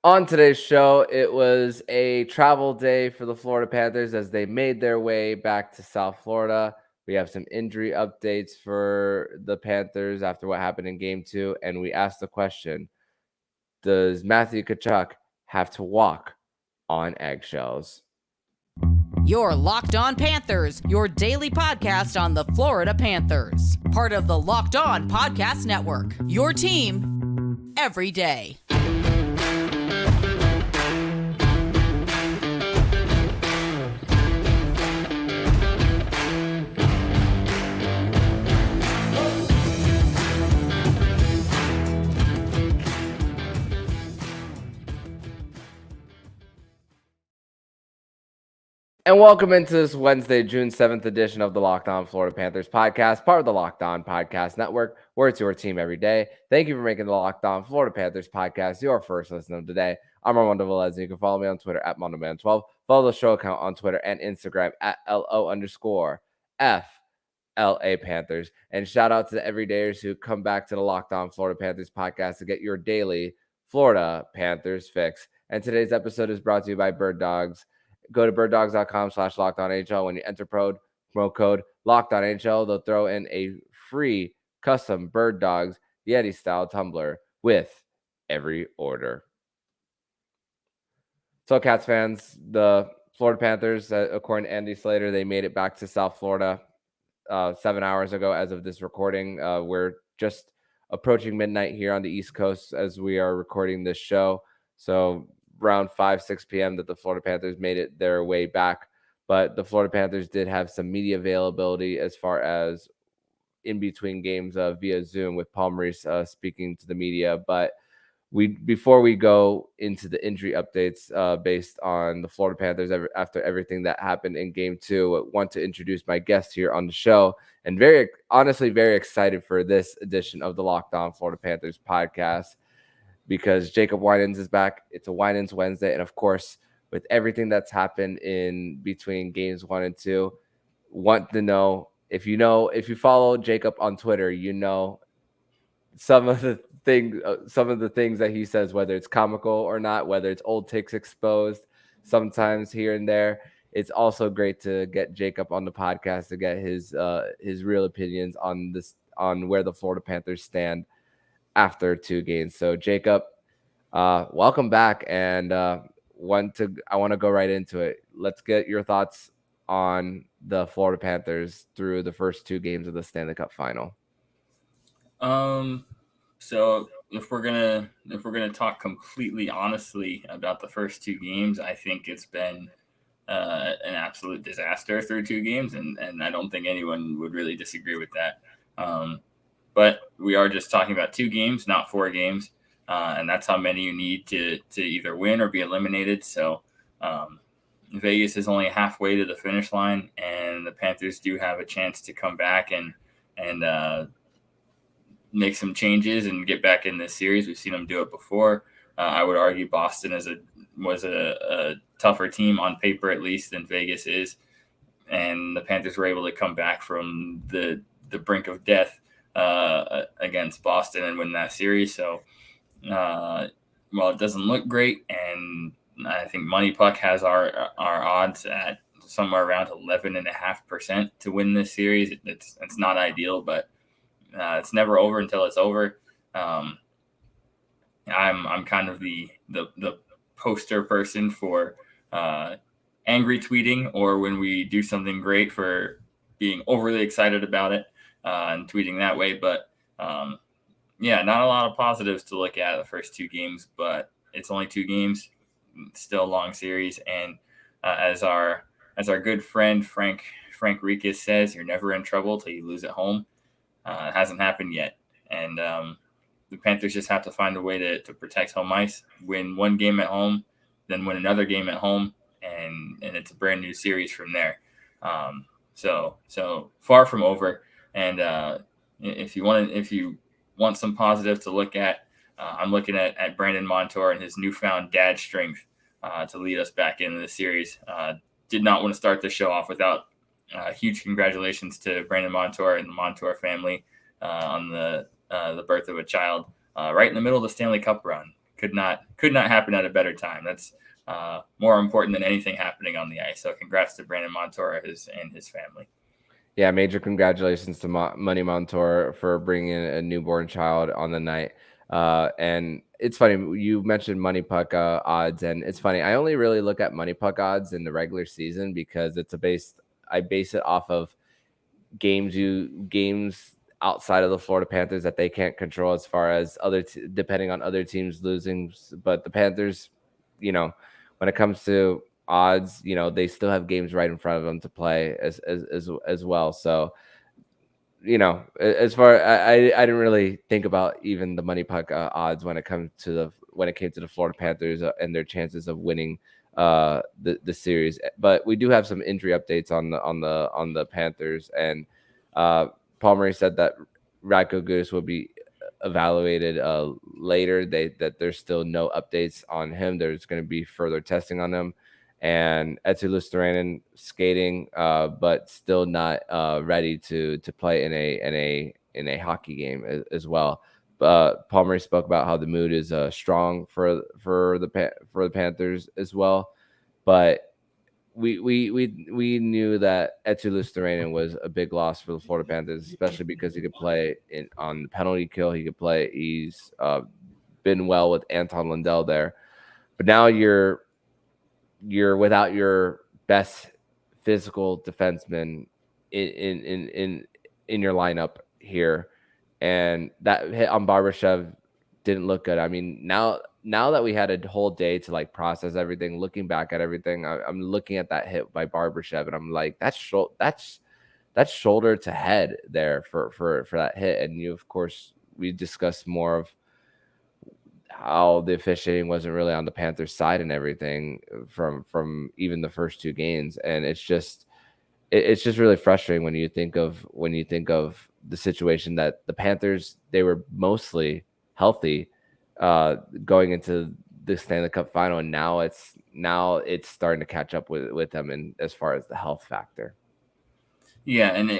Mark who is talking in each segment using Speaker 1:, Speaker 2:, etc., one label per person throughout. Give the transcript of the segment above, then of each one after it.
Speaker 1: On today's show, it was a travel day for the Florida Panthers as they made their way back to South Florida. We have some injury updates for the Panthers after what happened in game 2, and we asked the question, does Matthew Tkachuk have to walk on eggshells?
Speaker 2: You're Locked On Panthers, your daily podcast on the Florida Panthers. Part of the Locked On Podcast Network, your team every day.
Speaker 1: And welcome into this Wednesday, June 7th edition of the Locked On Florida Panthers podcast, part of the Locked On Podcast Network, where it's your team every day. Thank you for making the Locked On Florida Panthers podcast your first listen of the day. I'm Armando Velez, and you can follow me on Twitter at MondoMan12. Follow the show account on Twitter and Instagram at LO_FLA Panthers. And shout out to the everydayers who come back to the Locked On Florida Panthers podcast to get your daily Florida Panthers fix. And today's episode is brought to you by Bird Dogs. Go to birddogs.com/lockedonHL. When you enter promo code LOCKEDONHL, they'll throw in a free custom Bird Dogs Yeti style tumbler with every order. So, Cats fans, the Florida Panthers, according to Andy Slater, they made it back to South Florida 7 hours ago as of this recording. We're just approaching midnight here on the East Coast as we are recording this show. So around 5-6 p.m. that the Florida Panthers made it their way back. But the Florida Panthers did have some media availability as far as in between games via Zoom with Paul Maurice speaking to the media. But before we go into the injury updates based on the Florida Panthers after everything that happened in game 2, I want to introduce my guest here on the show, and very excited for this edition of the Locked On Florida Panthers podcast because Jacob Winans is back. It's a Winans Wednesday, and of course, with everything that's happened in between games 1 and 2, want to know if you follow Jacob on Twitter, you know some of the things that he says, whether it's comical or not, whether it's old takes exposed, sometimes here and there. It's also great to get Jacob on the podcast to get his real opinions on where the Florida Panthers stand after 2 games. So Jacob, welcome back, and I want to go right into it. Let's get your thoughts on the Florida Panthers through the first 2 games of the Stanley Cup Final.
Speaker 3: So if we're gonna talk completely honestly about the first 2 games, I think it's been an absolute disaster through 2 games, and I don't think anyone would really disagree with that. But we are just talking about 2 games, not 4 games, and that's how many you need to either win or be eliminated. So Vegas is only halfway to the finish line, and the Panthers do have a chance to come back and make some changes and get back in this series. We've seen them do it before. I would argue Boston was a tougher team on paper, at least, than Vegas is, and the Panthers were able to come back from the brink of death against Boston and win that series. So, while it doesn't look great, and I think Money Puck has our odds at somewhere around 11.5% to win this series. It's not ideal, but it's never over until it's over. I'm kind of the poster person for angry tweeting, or when we do something great, for being overly excited about it and tweeting that way. But not a lot of positives to look at the first 2 games, but it's only 2 games, still a long series. And as our good friend Frank Rikas says, you're never in trouble till you lose at home. It hasn't happened yet. And the Panthers just have to find a way to protect home ice, win 1 game at home, then win another game at home, and it's a brand new series from there. So far from over. And if you want some positive to look at, I'm looking at Brandon Montour and his newfound dad strength to lead us back into the series. Did not want to start the show off without huge congratulations to Brandon Montour and the Montour family on the birth of a child right in the middle of the Stanley Cup run. could not happen at a better time. That's more important than anything happening on the ice. So congrats to Brandon Montour and his family.
Speaker 1: Yeah, major congratulations to Money Montour for bringing a newborn child on the night. And it's funny, you mentioned Money Puck odds, and it's funny, I only really look at Money Puck odds in the regular season because I base it off of games outside of the Florida Panthers that they can't control, as far as depending on other teams losing. But the Panthers, when it comes to odds, they still have games right in front of them to play as well. So, as far I didn't really think about even the Money Puck odds when it came to the Florida Panthers and their chances of winning the series. But we do have some injury updates on the Panthers, and Paul Murray said that Radko Gudas will be evaluated later. That there's still no updates on him. There's going to be further testing on him. And Eetu Luostarinen skating, but still not ready to play in a hockey game as well. Paul Murray spoke about how the mood is strong for the Panthers as well, but we knew that Eetu Luostarinen was a big loss for the Florida Panthers, especially because he could play on the penalty kill. He could play. He's been well with Anton Lundell there, but now you're without your best physical defenseman in your lineup here, and that hit on Barbashev didn't look good. I mean, now that we had a whole day to process everything, looking back at everything, I'm looking at that hit by Barbashev, and I'm like, that's shoulder to head there for that hit. And of course, we discussed more of how the officiating wasn't really on the Panthers' side and everything from even the first two games, and it's just really frustrating when you think of the situation that the Panthers, they were mostly healthy going into the Stanley Cup final, and now it's starting to catch up with them, and as far as the health factor.
Speaker 3: Yeah, and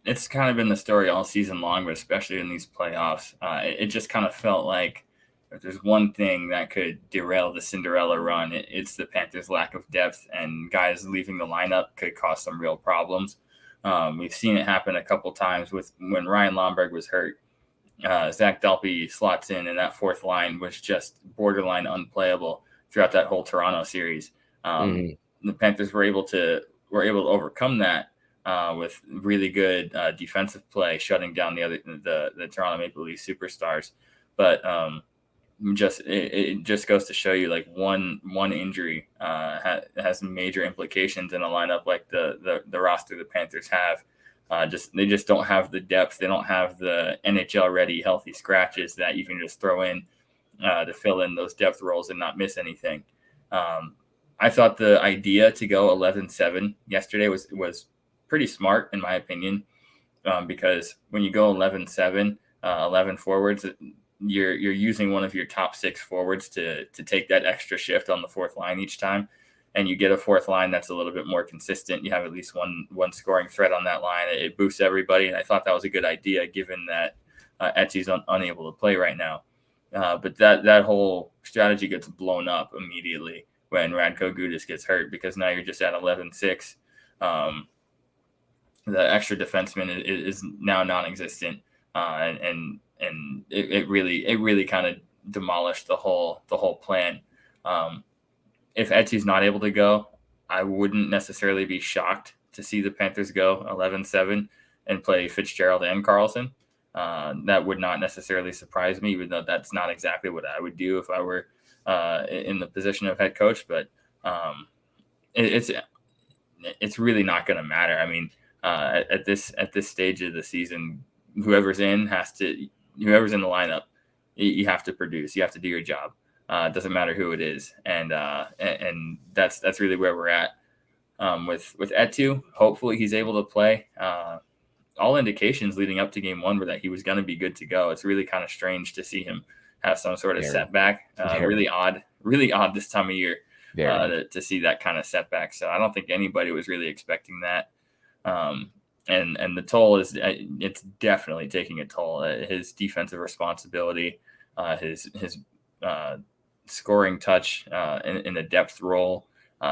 Speaker 3: it's kind of been the story all season long, but especially in these playoffs, it just kind of felt like if there's one thing that could derail the Cinderella run, it's the Panthers' lack of depth, and guys leaving the lineup could cause some real problems. We've seen it happen a couple times when Ryan Lomberg was hurt. Zach Delpy slots in, and that fourth line was just borderline unplayable throughout that whole Toronto series. The Panthers were able to overcome that with really good defensive play, shutting down the Toronto Maple Leafs superstars. But it just goes to show you, one injury has major implications in a lineup like the roster the Panthers have. They just don't have the depth. They don't have the NHL ready healthy scratches that you can just throw in to fill in those depth roles and not miss anything. I thought the idea to go 11-7 yesterday was pretty smart, in my opinion, because when you go 11-7, 11 forwards, you're using one of your top 6 forwards to take that extra shift on the fourth line each time, and you get a fourth line that's a little bit more consistent. You have at least one scoring threat on that line. It boosts everybody, and I thought that was a good idea given that Etsy's unable to play right now. But that whole strategy gets blown up immediately when Radko Gudas gets hurt, because now you're just at 11-6. The extra defenseman is now non-existent, and it really kind of demolished the whole plan. If Etsy's not able to go, I wouldn't necessarily be shocked to see the Panthers go 11-7 and play Fitzgerald and Carlson. That would not necessarily surprise me, even though that's not exactly what I would do if I were in the position of head coach. But it's really not going to matter. I mean, at this stage of the season, whoever's in the lineup, you have to produce. You have to do your job. It doesn't matter who it is, and that's really where we're at with Eetu. Hopefully, he's able to play. All indications leading up to game 1 were that he was going to be good to go. It's really kind of strange to see him have some sort of setback. Really odd this time of year to see that kind of setback. So I don't think anybody was really expecting that. And the toll it's definitely taking a toll. His defensive responsibility, his scoring touch in the depth role.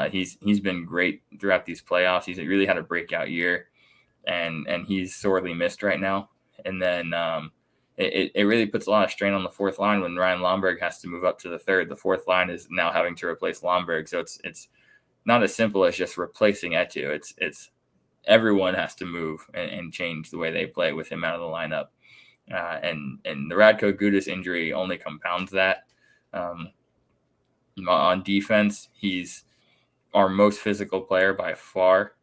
Speaker 3: He's been great throughout these playoffs. He's really had a breakout year, and he's sorely missed right now. And then it really puts a lot of strain on the fourth line when Ryan Lomberg has to move up to the third. The fourth line is now having to replace Lomberg, so it's not as simple as just replacing Eetu. It's everyone has to move and change the way they play with him out of the lineup. And the Radko Gudas injury only compounds that. On defense, he's our most physical player by far.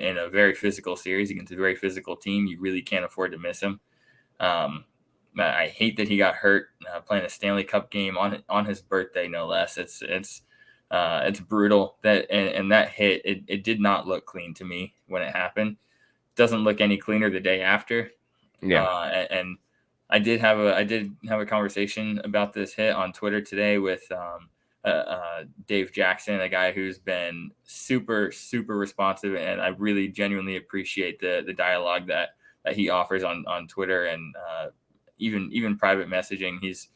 Speaker 3: In a very physical series against a very physical team, you really can't afford to miss him. I hate that he got hurt playing a Stanley Cup game on his birthday, no less. It's brutal. That that hit, it did not look clean to me when it happened. Doesn't look any cleaner the day after.
Speaker 1: Yeah.
Speaker 3: And I did have a conversation about this hit on Twitter today with Dave Jackson, a guy who's been super, super responsive, and I really genuinely appreciate the dialogue that he offers on Twitter and even private messaging. He's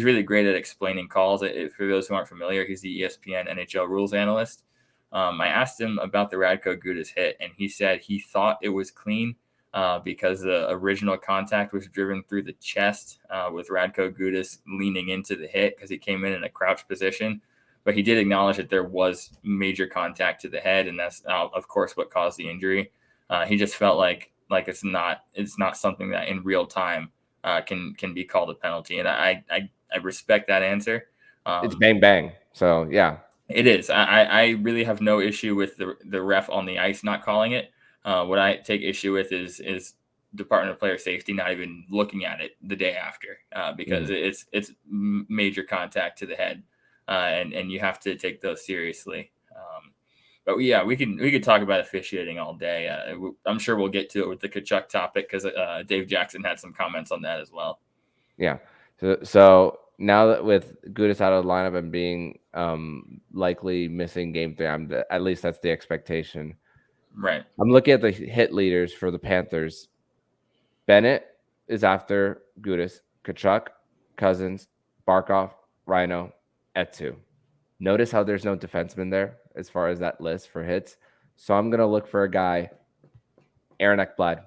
Speaker 3: really great at explaining calls. For those who aren't familiar, he's the ESPN NHL rules analyst. I asked him about the Radko Gudas hit, and he said he thought it was clean because the original contact was driven through the chest with Radko Gudas leaning into the hit because he came in a crouch position. But he did acknowledge that there was major contact to the head, and that's, of course, what caused the injury. He just felt like it's not something that in real time can be called a penalty, and I respect that answer.
Speaker 1: It's bang bang. So yeah,
Speaker 3: it is. I really have no issue with the ref on the ice not calling it. What I take issue with is Department of Player Safety not even looking at it the day after because it's major contact to the head, and you have to take those seriously. But yeah, we could talk about officiating all day. I'm sure we'll get to it with the Tkachuk topic because Dave Jackson had some comments on that as well.
Speaker 1: Yeah. So now that with Gudas out of the lineup and being likely missing game 3, at least that's the expectation.
Speaker 3: Right.
Speaker 1: I'm looking at the hit leaders for the Panthers. Bennett is after Gudas, Tkachuk, Cousins, Barkov, Rhino, Eetu. Notice how there's no defenseman there as far as that list for hits. So I'm gonna look for a guy, Aaron Ekblad,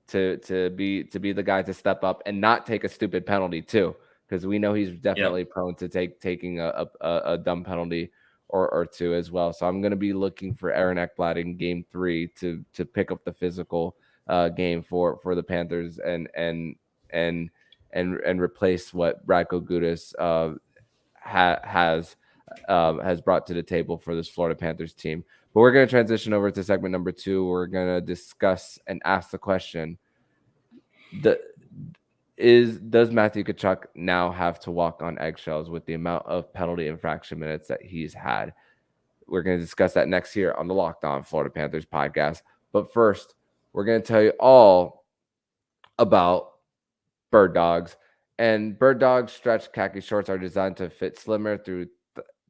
Speaker 1: to be the guy to step up and not take a stupid penalty too, because we know he's definitely prone to taking a dumb penalty or two as well. So I'm gonna be looking for Aaron Ekblad in game 3 to pick up the physical game for the Panthers and replace what Radko Gudas has brought to the table for this Florida Panthers team. But we're going to transition over to segment number 2. We're going to discuss and ask the question: does Matthew Tkachuk now have to walk on eggshells with the amount of penalty infraction minutes that he's had? We're going to discuss that next year on the Locked On Florida Panthers podcast. But first, we're going to tell you all about Bird Dogs. And Bird Dogs stretch khaki shorts are designed to fit slimmer through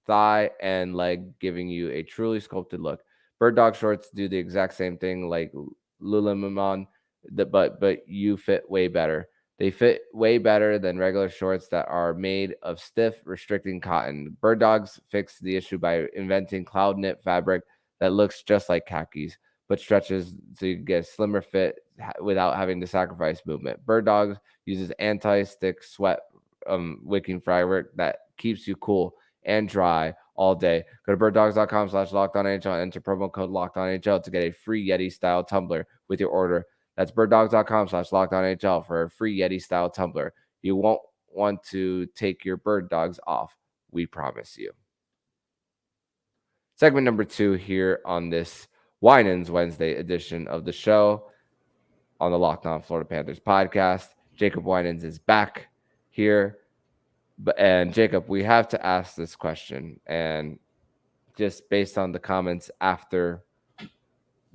Speaker 1: thigh and leg, giving you a truly sculpted look. Bird Dog shorts do the exact same thing like Lululemon, but you fit way better. They fit way better than regular shorts that are made of stiff, restricting cotton. Bird Dogs fixed the issue by inventing cloud knit fabric that looks just like khakis, but stretches so you get a slimmer fit without having to sacrifice movement. Bird Dogs uses anti-stick sweat wicking fabric that keeps you cool and dry all day. Go to birddogs.com/lockedonNHL and enter promo code LockedOnNHL to get a free Yeti style tumbler with your order. That's birddogs.com/lockedonNHL for a free Yeti style tumbler. You won't want to take your Bird Dogs off. We promise you. Segment number 2 here on this Winans Wednesday edition of the show on the Locked On Florida Panthers podcast. Jacob Winans is back here. And Jacob, we have to ask this question, and just based on the comments after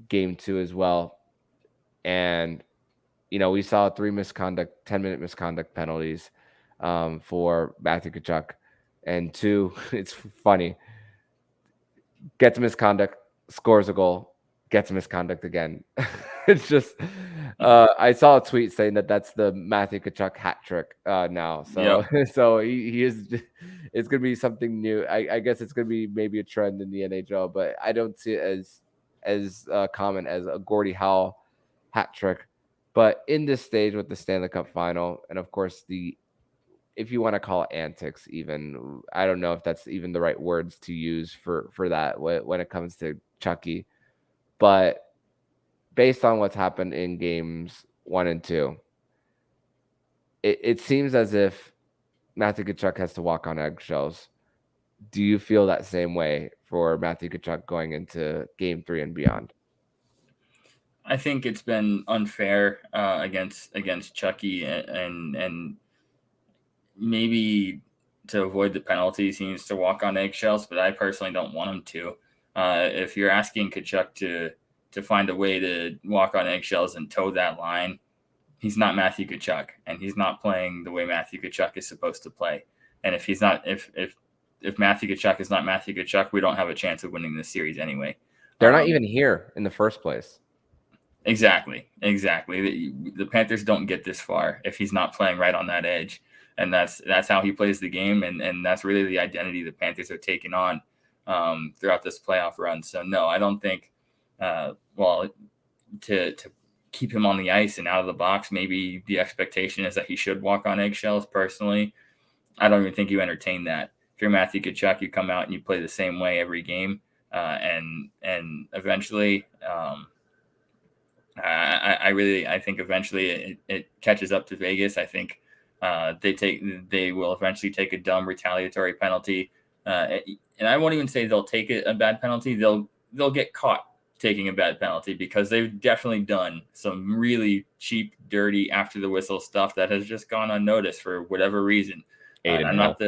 Speaker 1: game 2 as well. And, we saw 3 misconduct, 10-minute misconduct penalties for Matthew Tkachuk. And 2, it's funny, gets misconduct, scores a goal, gets misconduct again. It's just I saw a tweet saying that that's the Matthew Tkachuk hat trick now. So
Speaker 3: Yep.
Speaker 1: so he is. It's gonna be something new. I guess it's gonna be maybe a trend in the NHL, but I don't see it as common as a Gordie Howe hat trick. But in this stage with the Stanley Cup final, and of course if you want to call it antics, even I don't know if that's even the right words to use for that when it comes to Chucky, but based on what's happened in games 1 and 2, it seems as if Matthew Tkachuk has to walk on eggshells. Do you feel that same way for Matthew Tkachuk going into game 3 and beyond?
Speaker 3: I think it's been unfair against Chucky, and maybe to avoid the penalties, he needs to walk on eggshells. But I personally don't want him to. If you're asking Tkachuk to find a way to walk on eggshells and toe that line, he's not Matthew Tkachuk, and he's not playing the way Matthew Tkachuk is supposed to play. And if he's not, if Matthew Tkachuk is not Matthew Tkachuk, we don't have a chance of winning this series anyway.
Speaker 1: They're not even here in the first place.
Speaker 3: Exactly. The Panthers don't get this far if he's not playing right on that edge, and that's how he plays the game, and that's really the identity the Panthers are taking on throughout this playoff run. So no, I don't think. To keep him on the ice and out of the box, maybe the expectation is that he should walk on eggshells. Personally, I don't even think you entertain that. If you're Matthew Tkachuk, you come out and you play the same way every game, and eventually. I think eventually it catches up to Vegas. I think they will eventually take a dumb retaliatory penalty, and I won't even say they'll take a bad penalty. They'll get caught taking a bad penalty because they've definitely done some really cheap, dirty after the whistle stuff that has just gone unnoticed for whatever reason. I'm not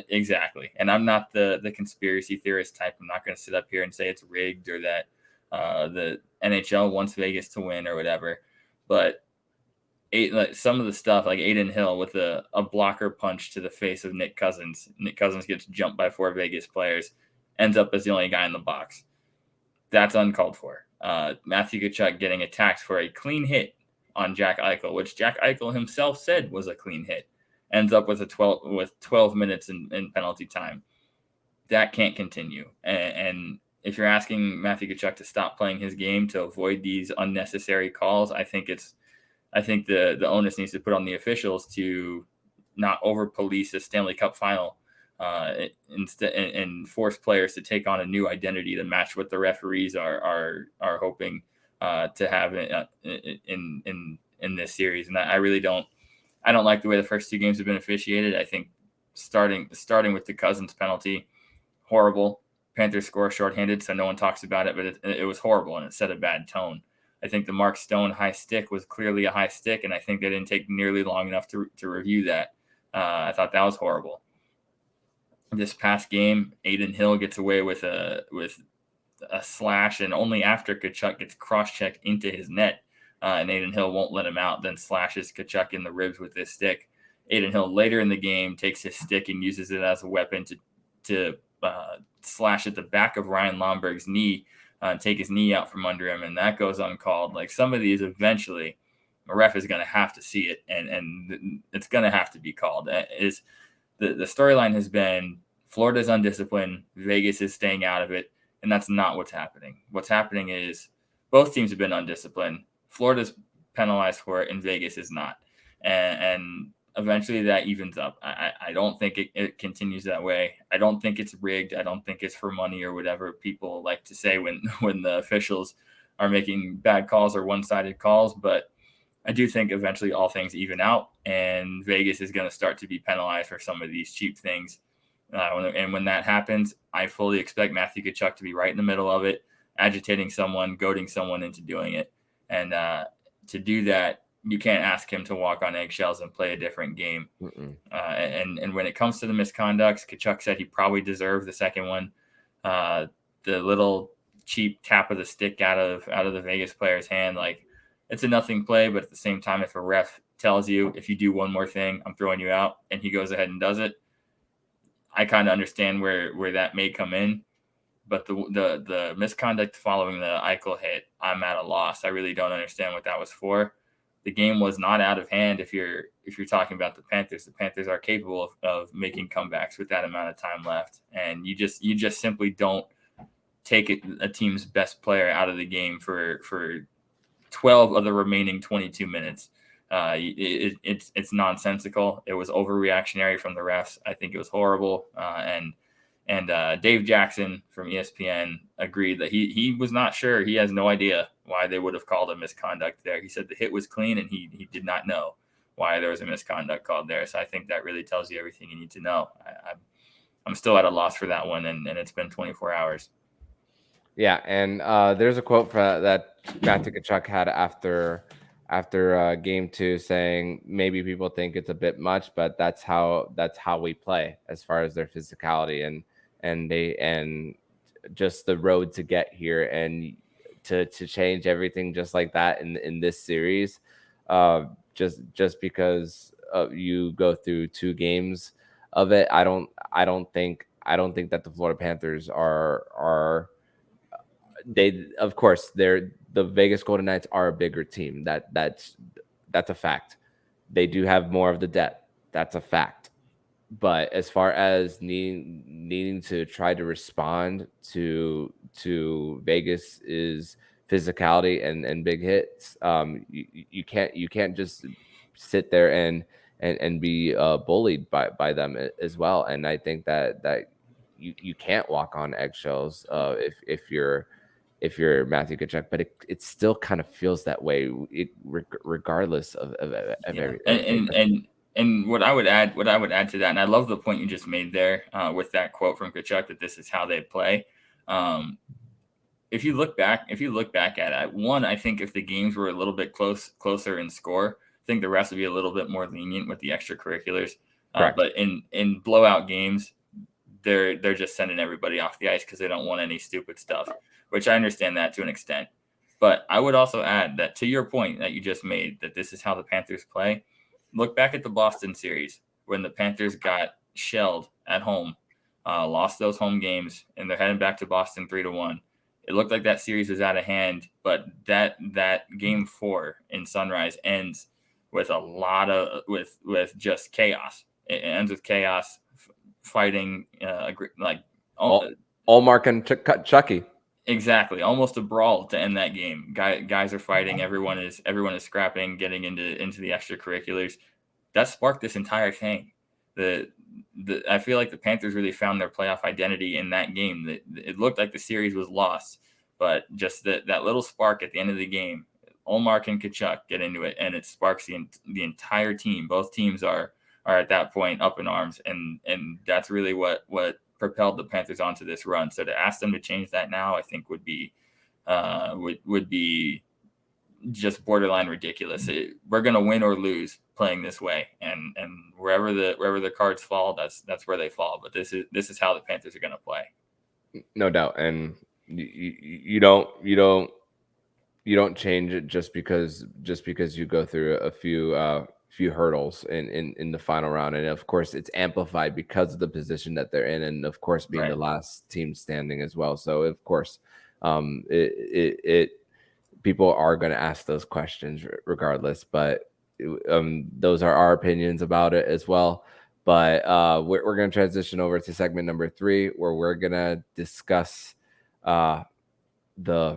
Speaker 3: exactly, and I'm not the conspiracy theorist type. I'm not going to sit up here and say it's rigged or that the NHL wants Vegas to win or whatever. But some of the stuff, like Adin Hill with a blocker punch to the face of Nick Cousins. Nick Cousins gets jumped by 4 Vegas players, ends up as the only guy in the box. That's uncalled for. Matthew Tkachuk getting attacked for a clean hit on Jack Eichel, which Jack Eichel himself said was a clean hit, ends up with 12 minutes in penalty time. That can't continue. And if you're asking Matthew Tkachuk to stop playing his game to avoid these unnecessary calls, I think the onus needs to put on the officials to not over police a Stanley Cup final. Instead, and force players to take on a new identity to match what the referees are hoping to have in this series. And I really don't like the way the first 2 games have been officiated. I think starting with the Cousins penalty, horrible. Panthers score shorthanded, so no one talks about it, but it was horrible and it set a bad tone. I think the Mark Stone high stick was clearly a high stick, and I think they didn't take nearly long enough to review that. I thought that was horrible. This past game, Adin Hill gets away with a slash, and only after Tkachuk gets cross-checked into his net, and Adin Hill won't let him out, then slashes Tkachuk in the ribs with his stick. Adin Hill later in the game takes his stick and uses it as a weapon to slash at the back of Ryan Lomberg's knee, take his knee out from under him, and that goes uncalled. Like, some of these, eventually, a ref is going to have to see it, and it's going to have to be called. The storyline has been Florida's undisciplined, Vegas is staying out of it, and that's not what's happening. What's happening is both teams have been undisciplined. Florida's penalized for it, and Vegas is not. And eventually that evens up. I don't think it continues that way. I don't think it's rigged. I don't think it's for money or whatever people like to say when the officials are making bad calls or one-sided calls, but I do think eventually all things even out, and Vegas is going to start to be penalized for some of these cheap things. And when that happens, I fully expect Matthew Tkachuk to be right in the middle of it, agitating someone, goading someone into doing it. And to do that, you can't ask him to walk on eggshells and play a different game. And when it comes to the misconducts, Tkachuk said he probably deserved the second one. The little cheap tap of the stick out of the Vegas player's hand, like, it's a nothing play, but at the same time, if a ref tells you, if you do one more thing, I'm throwing you out, and he goes ahead and does it, I kind of understand where that may come in. But the misconduct following the Eichel hit, I'm at a loss. I really don't understand what that was for. The game was not out of hand. If you're talking about the Panthers are capable of making comebacks with that amount of time left, and you just simply don't take a team's best player out of the game for 12 of the remaining 22 minutes. It's nonsensical. It was overreactionary from the refs. I think it was horrible. And Dave Jackson from ESPN agreed that he was not sure. He has no idea why they would have called a misconduct there. He said the hit was clean, and he did not know why there was a misconduct called there. So I think that really tells you everything you need to know. I'm still at a loss for that one, and it's been 24 hours.
Speaker 1: Yeah, and there's a quote that Matthew Tkachuk had after game 2 saying maybe people think it's a bit much, but that's how we play as far as their physicality and just the road to get here and to change everything just like that in this series, just because you go through 2 games of it. I don't think that the Florida Panthers are of course the Vegas Golden Knights are a bigger team. That's a fact. They do have more of the depth. That's a fact. But as far as needing to try to respond to Vegas's physicality and big hits, you can't just sit there and be bullied by them as well. And I think that you can't walk on eggshells if you're Matthew Tkachuk, but it still kind of feels that way, regardless of everything.
Speaker 3: And what I would add to that, and I love the point you just made there with that quote from Tkachuk that this is how they play. If you look back at it, one, I think if the games were a little bit closer in score, I think the refs would be a little bit more lenient with the extracurriculars. But in blowout games, they're just sending everybody off the ice because they don't want any stupid stuff, which I understand that to an extent. But I would also add that to your point that you just made, that this is how the Panthers play. Look back at the Boston series when the Panthers got shelled at home, lost those home games, and they're heading back to Boston 3-1. It looked like that series was out of hand, but that game 4 in Sunrise ends with a lot of with just chaos. It ends with chaos, fighting like
Speaker 1: Allmark and Chucky.
Speaker 3: Exactly, almost a brawl to end that game. Guys are fighting. Everyone is scrapping, getting into the extracurriculars. That sparked this entire thing. I feel like the Panthers really found their playoff identity in that game. It looked like the series was lost, but just that little spark at the end of the game, Allmark and Tkachuk get into it, and it sparks the entire team. Both teams are at that point up in arms, and that's really what propelled the Panthers onto this run. So to ask them to change that now, I think would be just borderline ridiculous. We're going to win or lose playing this way, and wherever the cards fall, that's where they fall. But this is how the Panthers are going to play.
Speaker 1: No doubt, and you don't change it just because you go through a few hurdles in the final round, and of course it's amplified because of the position that they're in, and of course being the last team standing as well. So of course, people are going to ask those questions regardless, but those are our opinions about it as well. But we're going to transition over to segment number 3, where we're going to discuss the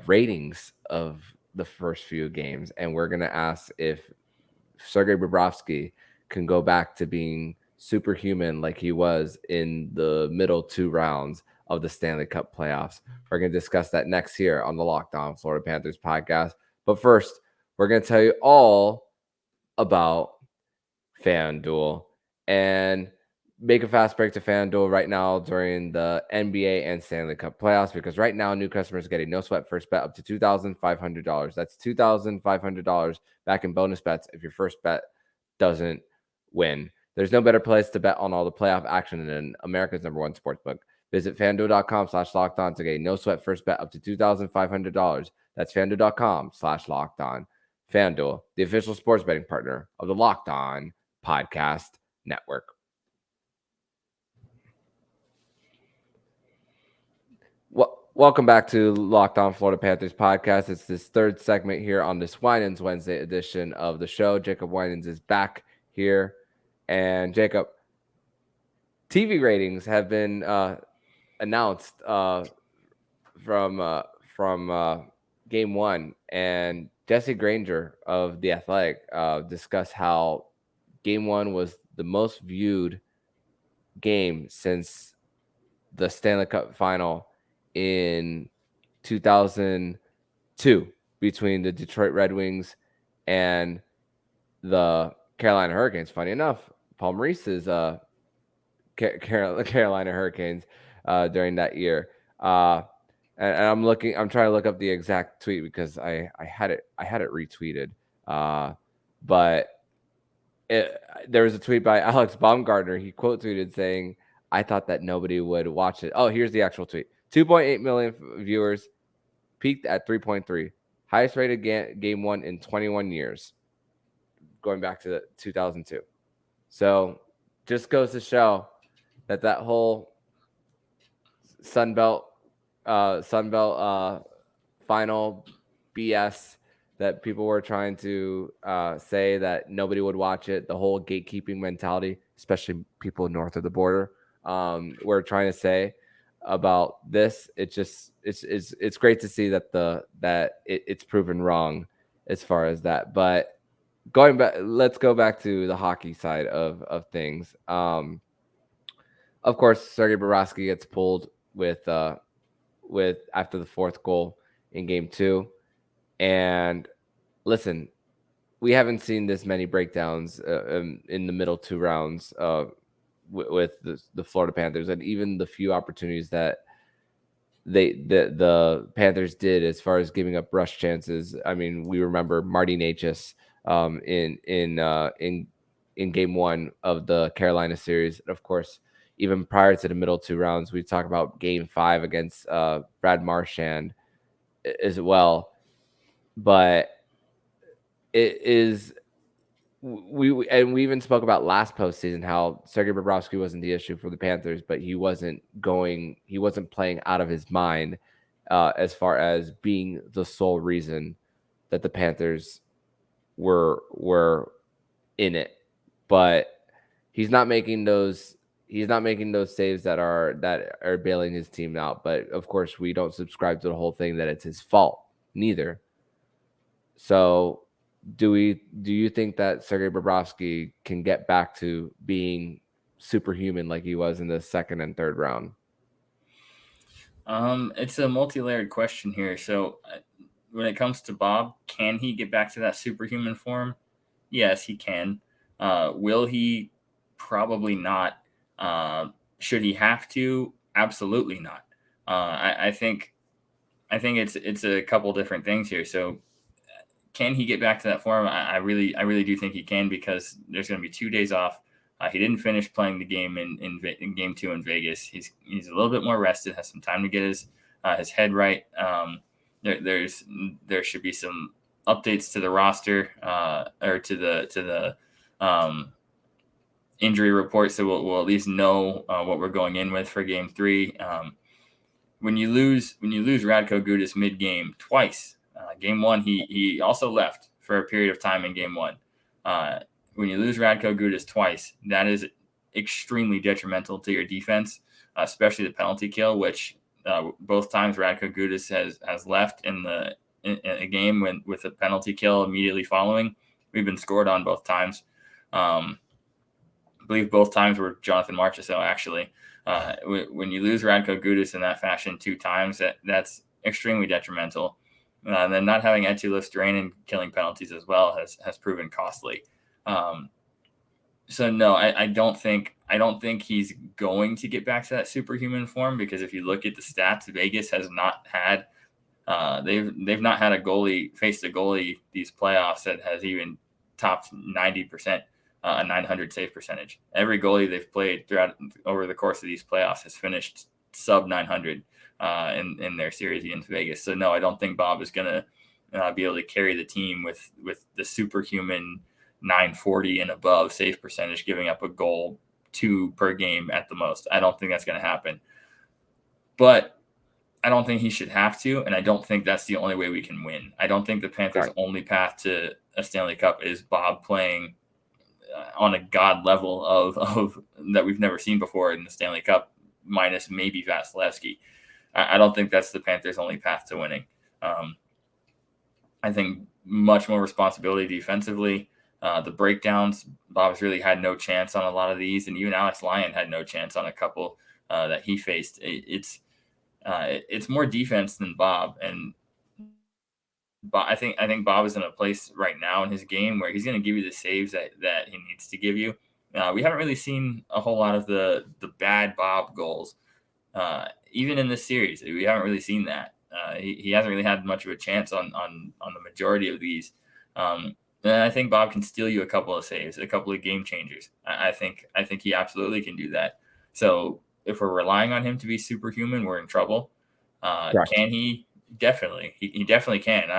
Speaker 1: ratings of the first few games, and we're going to ask if Sergei Bobrovsky can go back to being superhuman like he was in the middle 2 rounds of the Stanley Cup playoffs. We're going to discuss that next here on the Locked On Florida Panthers podcast. But first, we're going to tell you all about FanDuel, and make a fast break to FanDuel right now during the NBA and Stanley Cup playoffs, because right now new customers get a no sweat first bet up to $2,500. That's $2,500 back in bonus bets if your first bet doesn't win. There's no better place to bet on all the playoff action than America's #1 sportsbook. Visit FanDuel.com/lockedon to get a no sweat first bet up to $2,500. That's FanDuel.com/lockedon. FanDuel, the official sports betting partner of the Locked On Podcast Network. Welcome back to Locked On Florida Panthers podcast. It's this third segment here on this Winans Wednesday edition of the show. Jacob Winans is back here. And Jacob, TV ratings have been announced from game one. And Jesse Granger of The Athletic discussed how game one was the most viewed game since the Stanley Cup final in 2002 between the Detroit Red Wings and the Carolina Hurricanes. Funny enough, Paul Maurice is Carolina Hurricanes during that year. And I'm trying to look up the exact tweet because I had it retweeted. But there was a tweet by Alex Baumgartner. He quote tweeted saying, "I thought that nobody would watch it." Oh, here's the actual tweet. 2.8 million viewers, peaked at 3.3. Highest rated game one in 21 years, going back to 2002. So just goes to show that whole Sunbelt final BS that people were trying to say that nobody would watch it, the whole gatekeeping mentality, especially people north of the border, were trying to say about this. It's great to see that it's proven wrong as far as that. But going back, let's go back to the hockey side of things. Of course, Sergei Bobrovsky gets pulled with after the fourth goal in game two. And listen, we haven't seen this many breakdowns in the middle two rounds with the Florida Panthers, and even the few opportunities that the Panthers did as far as giving up rush chances. I mean, we remember Marty Necas in game one of the Carolina series. And of course, even prior to the middle two rounds, we talk about game 5 against Brad Marchand as well. But it is we even spoke about last postseason how Sergei Bobrovsky wasn't the issue for the Panthers, but he wasn't playing out of his mind as far as being the sole reason that the Panthers were in it. But he's not making those saves that are bailing his team out. But of course, we don't subscribe to the whole thing that it's his fault neither. So do you think that Sergei Bobrovsky can get back to being superhuman like he was in the second and third round?
Speaker 3: It's a multi-layered question here. So when it comes to Bob, can he get back to that superhuman form? Yes, he can. Will he? Probably not. Should he have to? Absolutely not. I think it's a couple different things here. So can he get back to that form? I really do think he can, because there's going to be 2 days off. He didn't finish playing the game in game 2 in Vegas. He's a little bit more rested, has some time to get his head right. There should be some updates to the roster or to the injury report, so we'll at least know what we're going in with for game 3. When you lose Radko Gudas mid-game twice, game 1 he also left for a period of time in game 1. When you lose Radko Gudas twice, that is extremely detrimental to your defense, especially the penalty kill, which both times Radko Gudas has left in a game with a penalty kill immediately following. We've been scored on both times. I believe both times were Jonathan Marchessault, actually. When you lose Radko Gudas in that fashion 2 times, that's extremely detrimental. And then not having Eetu Luostarinen killing penalties as well has proven costly. So no, I don't think he's going to get back to that superhuman form, because if you look at the stats, Vegas has not had they've not had a goalie faced a goalie these playoffs that has even topped 90%, a 900 save percentage. Every goalie they've played over the course of these playoffs has finished sub 900 in their series against Vegas. So no, I don't think Bob is going to be able to carry the team with the superhuman 940 and above save percentage, giving up a goal 2 per game at the most. I don't think that's going to happen. But I don't think he should have to, and I don't think that's the only way we can win. I don't think the Panthers' only path to a Stanley Cup is Bob playing on a god level of that we've never seen before in the Stanley Cup, minus maybe Vasilevsky. I don't think that's the Panthers' only path to winning. I think much more responsibility defensively. The breakdowns, Bob's really had no chance on a lot of these, and even Alex Lyon had no chance on a couple that he faced. It's more defense than Bob, and I think Bob is in a place right now in his game where he's going to give you the saves that he needs to give you. We haven't really seen a whole lot of the bad Bob goals, even in this series. We haven't really seen that. He hasn't really had much of a chance on the majority of these. And I think Bob can steal you a couple of saves, a couple of game changers. I think he absolutely can do that. So if we're relying on him to be superhuman, we're in trouble. Can he? Definitely. He definitely can.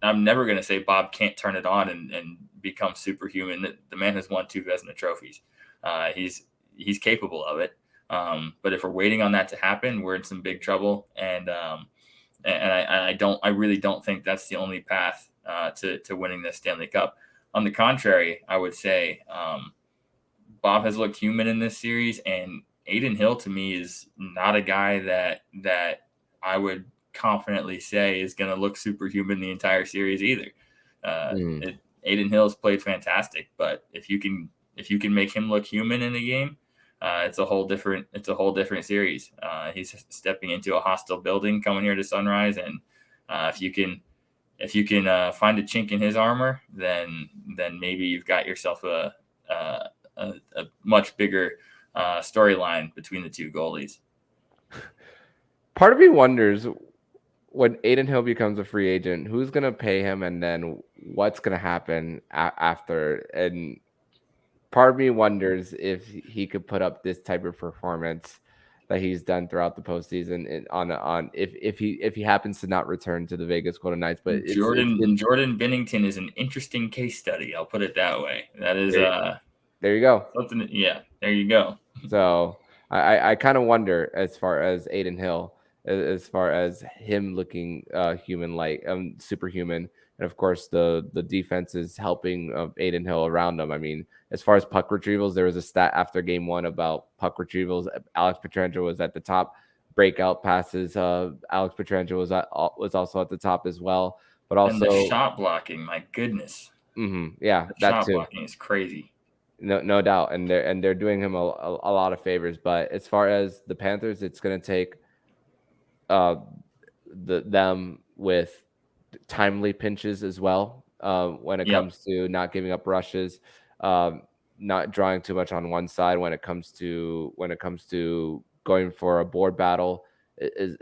Speaker 3: I'm never going to say Bob can't turn it on and become superhuman. The man has won 2 Vezina trophies. He's capable of it. But if we're waiting on that to happen, we're in some big trouble. And I really don't think that's the only path to winning the Stanley Cup. On the contrary, I would say Bob has looked human in this series, and Adin Hill to me is not a guy that I would confidently say is going to look superhuman the entire series either. Adin Hill's played fantastic, but if you can make him look human in a game, it's a whole different series. He's stepping into a hostile building coming here to Sunrise, and if you can find a chink in his armor, then maybe you've got yourself a much bigger storyline between the two goalies.
Speaker 1: Part of me wonders, when Adin Hill becomes a free agent, who's going to pay him, and then what's going to happen after? And part of me wonders if he could put up this type of performance that he's done throughout the postseason on if he happens to not return to the Vegas Golden Knights. But
Speaker 3: Jordan Binnington is an interesting case study. I'll put it that way. That is
Speaker 1: there you go.
Speaker 3: Something. Yeah, there you go.
Speaker 1: So I kind of wonder, as far as Adin Hill, as far as him looking human-like, superhuman, and of course the defense is helping Adin Hill around him. I mean, as far as puck retrievals, there was a stat after game 1 about puck retrievals. Alex Pietrangelo was at the top. Breakout passes, Alex Pietrangelo was also at the top as well. But also,
Speaker 3: and the shot blocking, my goodness.
Speaker 1: Yeah,
Speaker 3: the shot blocking is crazy.
Speaker 1: No doubt, and they're doing him a lot of favors. But as far as the Panthers, it's going to take them with timely pinches as well, when it comes to not giving up rushes, not drawing too much on one side when it comes to going for a board battle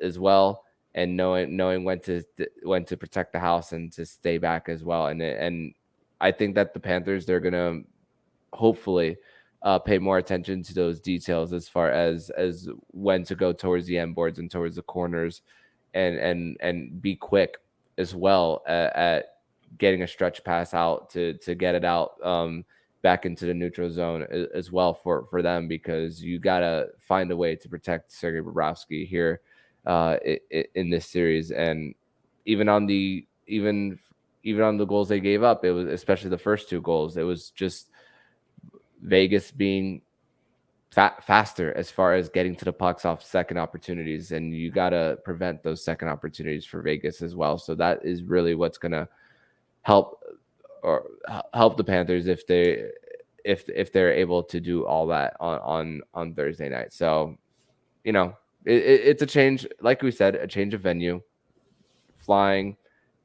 Speaker 1: as well, and knowing when to protect the house and to stay back as well. And I think that the Panthers, they're gonna hopefully pay more attention to those details, as far as when to go towards the end boards and towards the corners, and be quick as well at getting a stretch pass out to get it out back into the neutral zone as well for them, because you gotta find a way to protect Sergei Bobrovsky here in this series. And even on the goals they gave up, it was, especially the first 2 goals, it was just Vegas being faster as far as getting to the pucks off second opportunities, and you got to prevent those second opportunities for Vegas as well. So that is really what's going to help the Panthers if they're able to do all that on Thursday night. So, it's a change, like we said, a change of venue, flying,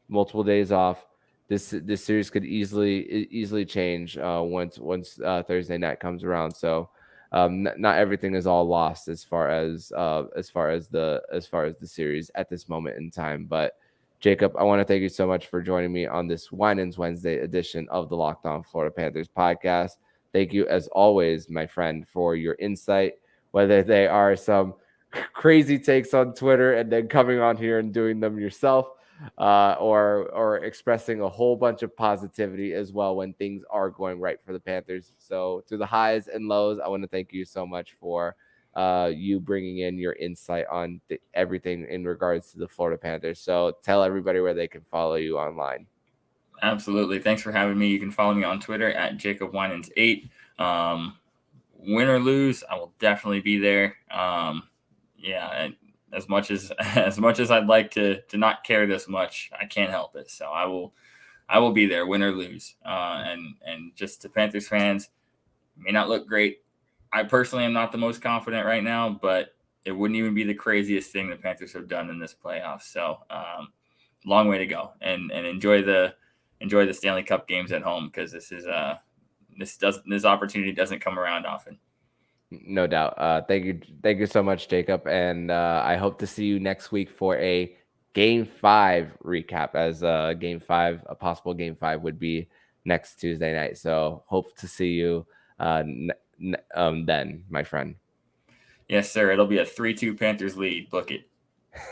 Speaker 1: multiple days off. This series could easily change once Thursday night comes around. So not everything is all lost as far as the series at this moment in time. But Jacob, I want to thank you so much for joining me on this Winans Wednesday edition of the Locked On Florida Panthers podcast. Thank you, as always, my friend, for your insight, whether they are some crazy takes on Twitter and then coming on here and doing them yourself, or expressing a whole bunch of positivity as well when things are going right for the Panthers. So through the highs and lows, I want to thank you so much for you bringing in your insight on everything in regards to the Florida Panthers. So tell everybody where they can follow you online.
Speaker 3: Absolutely. Thanks for having me. You can follow me on Twitter at Jacob Winans 8. Win or lose, I will definitely be there. And as much as I'd like to not care this much, I can't help it. So I will be there, win or lose. And just to Panthers fans, may not look great. I personally am not the most confident right now, but it wouldn't even be the craziest thing the Panthers have done in this playoff. So long way to go, and enjoy the Stanley Cup games at home, because this opportunity doesn't come around often.
Speaker 1: No doubt. Thank you so much, Jacob, and I hope to see you next week for a Game 5 recap, as a possible Game 5 would be next Tuesday night. So hope to see you then, my friend.
Speaker 3: Yes, sir. It'll be a 3-2 Panthers lead. Book it.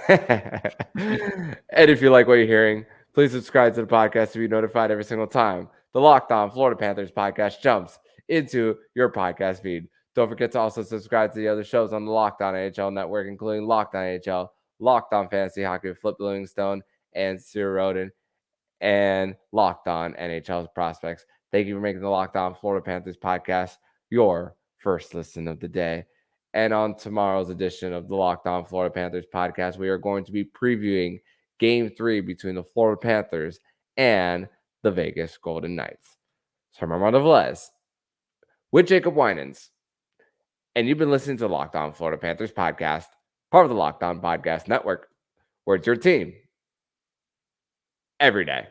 Speaker 1: And if you like what you're hearing, please subscribe to the podcast to be notified every single time the Locked On Florida Panthers podcast jumps into your podcast feed. Don't forget to also subscribe to the other shows on the Locked On NHL network, including Locked On NHL, Locked On Fantasy Hockey with Flip Livingstone and Sir Roden, and Locked On NHL Prospects. Thank you for making the Locked On Florida Panthers podcast your first listen of the day. And on tomorrow's edition of the Locked On Florida Panthers podcast, we are going to be previewing Game 3 between the Florida Panthers and the Vegas Golden Knights. So I'm Armando Velez with Jacob Winans, and you've been listening to the Locked On Florida Panthers podcast, part of the Locked On Podcast Network, where it's your team every day.